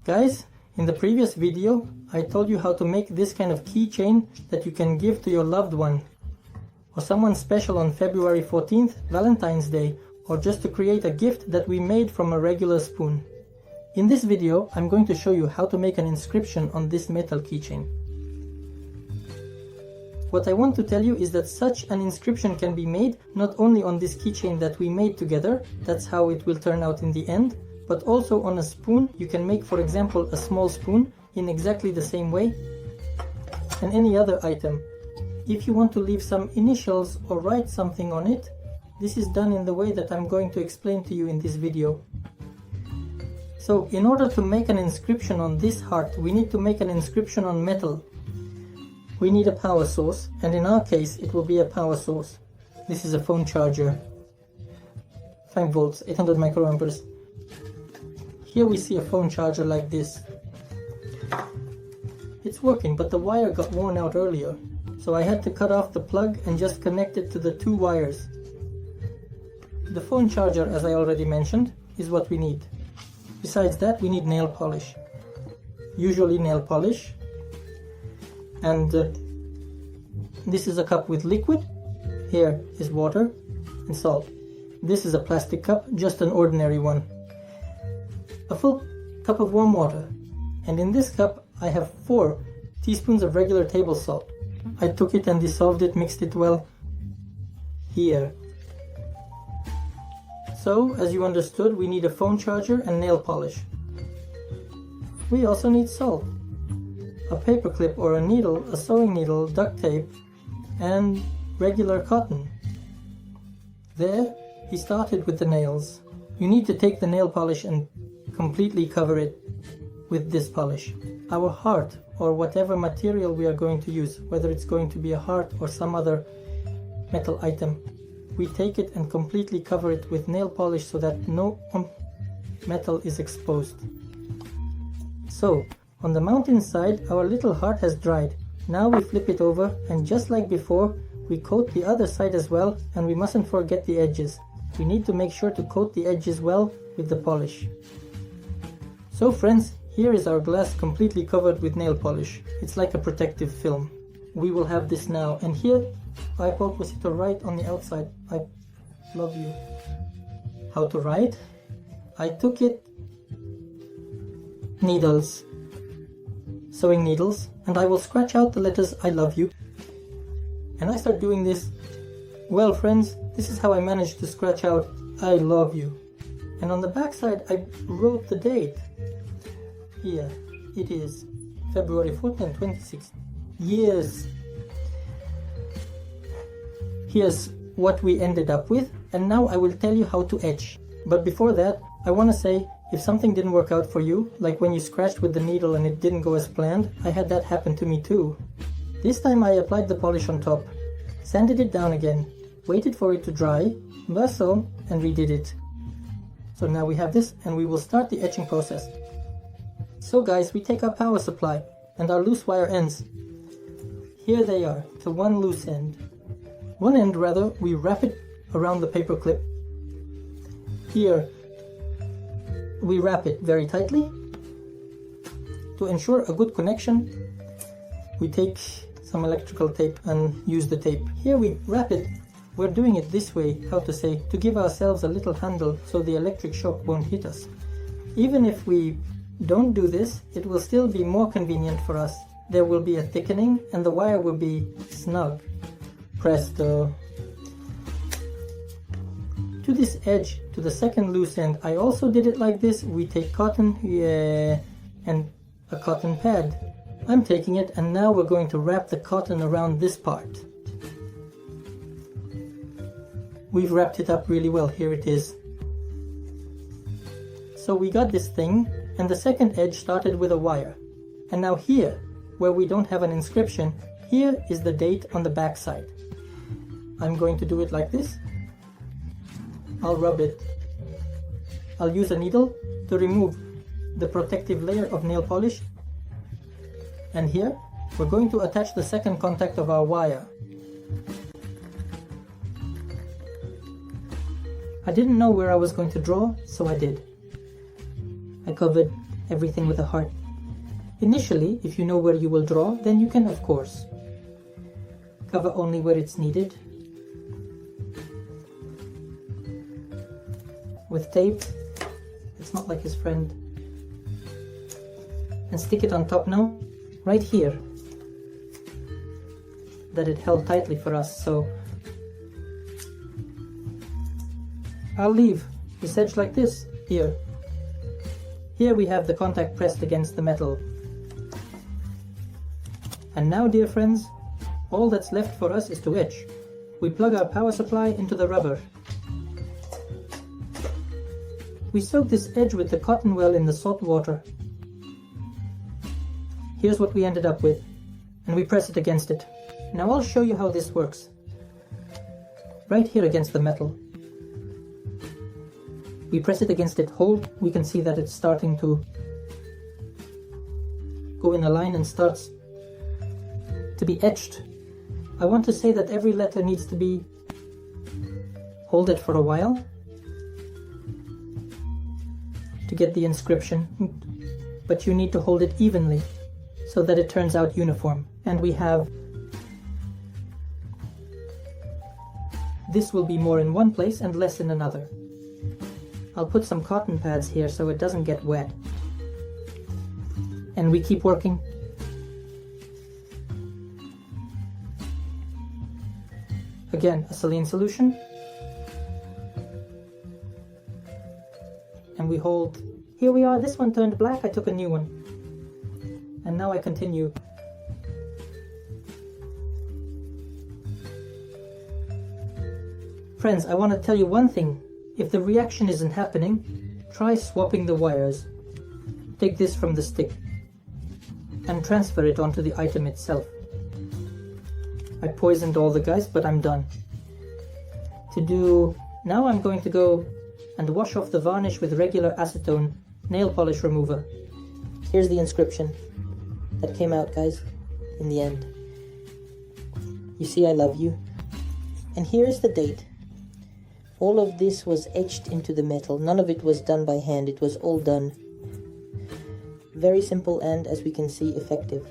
Guys, in the previous video, I told you how to make this kind of keychain that you can give to your loved one, or someone special on February 14th, Valentine's Day, or just to create a gift that we made from a regular spoon. In this video, I'm going to show you how to make an inscription on this metal keychain. What I want to tell you is that such an inscription can be made not only on this keychain that we made together, that's how it will turn out in the end, but also on a spoon. You can make, for example, a small spoon in exactly the same way, and any other item. If you want to leave some initials or write something on it, this is done in the way that I'm going to explain to you in this video. So, in order to make an inscription on this heart, we need to make an inscription on metal. We need a power source, and in our case it will be a power source. This is a phone charger. 5 volts, 800 microamperes. Here we see a phone charger like this. It's working, but the wire got worn out earlier, so I had to cut off the plug and just connect it to the 2 wires. The phone charger, as I already mentioned, is what we need. Besides that, we need nail polish. Usually nail polish. And this is a cup with liquid. Here is water and salt. This is a plastic cup, just an ordinary one. A full cup of warm water. And in this cup I have 4 teaspoons of regular table salt. I took it and dissolved it, mixed it well. Here. So, as you understood, we need a phone charger and nail polish. We also need salt. A paper clip or a needle, a sewing needle, duct tape, and regular cotton. There, he started with the nails. You need to take the nail polish and completely cover it with this polish. Our heart, or whatever material we are going to use, whether it's going to be a heart or some other metal item, we take it and completely cover it with nail polish so that no metal is exposed. So, on the mountain side, our little heart has dried. Now we flip it over, and just like before, we coat the other side as well, and we mustn't forget the edges. We need to make sure to coat the edges well with the polish. So friends, here is our glass completely covered with nail polish. It's like a protective film. We will have this now, and here I purpose to write on the outside, I love you. How to write? I took it, needles, sewing needles, and I will scratch out the letters I love you. And I start doing this. Well friends, this is how I managed to scratch out I love you. And on the back side I wrote the date. Here it is, February 14th, 2016. Years. Here's what we ended up with, and now I will tell you how to etch. But before that, I want to say, if something didn't work out for you, like when you scratched with the needle and it didn't go as planned, I had that happen to me too. This time I applied the polish on top, sanded it down again, waited for it to dry, Verso, and redid it. So now we have this, and we will start the etching process. So guys, we take our power supply and our loose wire ends. Here they are, to one loose end. One end rather, we wrap it around the paper clip. Here we wrap it very tightly. To ensure a good connection, we take some electrical tape and use the tape. Here we wrap it. We're doing it this way, how to say, to give ourselves a little handle so the electric shock won't hit us. Even if we don't do this, it will still be more convenient for us. There will be a thickening and the wire will be snug. Presto. To this edge, to the second loose end, I also did it like this. We take cotton, and a cotton pad. I'm taking it, and now we're going to wrap the cotton around this part. We've wrapped it up really well, here it is. So we got this thing, and the second edge started with a wire. And now here, where we don't have an inscription, here is the date on the back side. I'm going to do it like this. I'll rub it. I'll use a needle to remove the protective layer of nail polish. And here, we're going to attach the second contact of our wire. I didn't know where I was going to draw, so I did. I covered everything with a heart. Initially, if you know where you will draw, then you can, of course, cover only where it's needed with tape. It's not like his friend. And stick it on top now, right here, that it held tightly for us. So I'll leave this edge like this here. Here we have the contact pressed against the metal. And now, dear friends, all that's left for us is to etch. We plug our power supply into the rubber. We soak this edge with the cotton well in the salt water. Here's what we ended up with, and we press it against it. Now I'll show you how this works. Right here against the metal. We press it against it, hold, we can see that it's starting to go in a line and starts to be etched. I want to say that every letter needs to be hold it for a while to get the inscription, but you need to hold it evenly so that it turns out uniform. And we have, this will be more in one place and less in another. I'll put some cotton pads here so it doesn't get wet. And we keep working. Again, a saline solution. And we hold. Here we are, this one turned black, I took a new one. And now I continue. Friends, I want to tell you one thing. If the reaction isn't happening, try swapping the wires. Take this from the stick and transfer it onto the item itself. I poisoned all the guys, but I'm done. Now I'm going to go and wash off the varnish with regular acetone nail polish remover. Here's the inscription that came out, guys, in the end. You see, I love you. And here's the date. All of this was etched into the metal. None of it was done by hand. It was all done. Very simple and, as we can see, effective.